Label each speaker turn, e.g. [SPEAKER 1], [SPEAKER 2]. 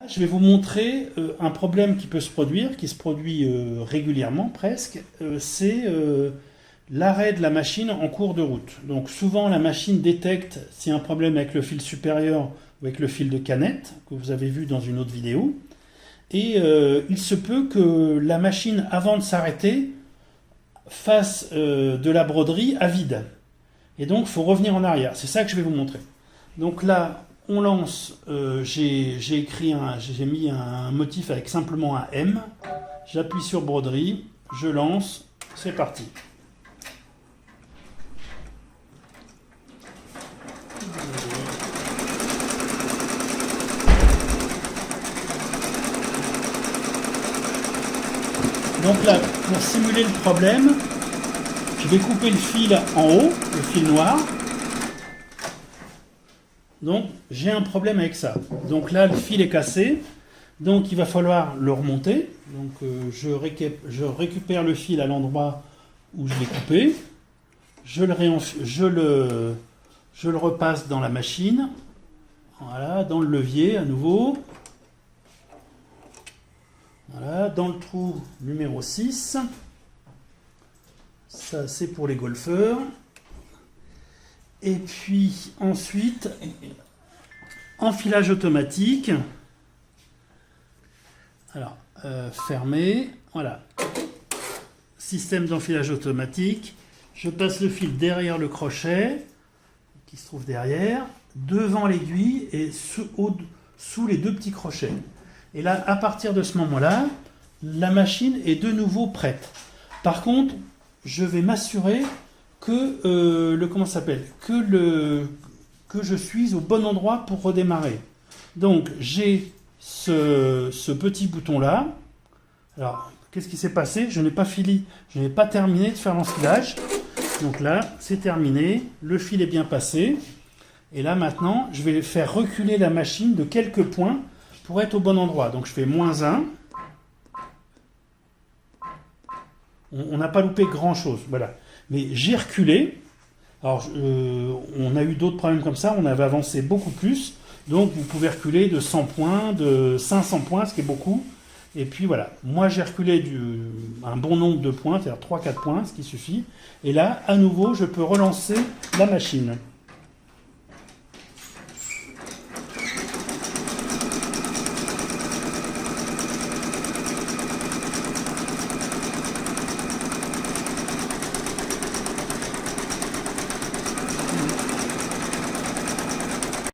[SPEAKER 1] Je vais vous montrer un problème qui peut se produire, qui se produit régulièrement presque, c'est l'arrêt de la machine en cours de route. Donc souvent la machine détecte s'il y a un problème avec le fil supérieur ou avec le fil de canette, que vous avez vu dans une autre vidéo. Et il se peut que la machine, avant de s'arrêter, fasse de la broderie à vide. Et donc il faut revenir en arrière. C'est ça que je vais vous montrer. Donc là, on lance, j'ai mis un motif avec simplement un M. J'appuie sur broderie, je lance, c'est parti. Donc là, pour simuler le problème, je vais couper le fil en haut, le fil noir. Donc j'ai un problème avec ça. Donc là, le fil est cassé. Donc il va falloir le remonter. Donc je récupère le fil à l'endroit où je l'ai coupé. Je le repasse dans la machine. Voilà, dans le levier à nouveau. Voilà, dans le trou numéro 6. Ça, c'est pour les golfeurs. Et puis ensuite, enfilage automatique. Alors, fermé. Voilà. Système d'enfilage automatique. Je passe le fil derrière le crochet, qui se trouve derrière, devant l'aiguille et sous les deux petits crochets. Et là, à partir de ce moment-là, la machine est de nouveau prête. Par contre, je vais m'assurer que que je suis au bon endroit pour redémarrer. Donc j'ai ce petit bouton là. Alors qu'est-ce qui s'est passé? Je n'ai pas terminé de faire l'enfilage. Donc là c'est terminé, le fil est bien passé. Et là maintenant je vais faire reculer la machine de quelques points pour être au bon endroit. Donc je fais -1. On n'a pas loupé grand chose, voilà. Mais j'ai reculé. Alors, on a eu d'autres problèmes comme ça. On avait avancé beaucoup plus. Donc, vous pouvez reculer de 100 points, de 500 points, ce qui est beaucoup. Et puis, voilà. Moi, j'ai reculé un bon nombre de points, c'est-à-dire 3-4 points, ce qui suffit. Et là, à nouveau, je peux relancer la machine.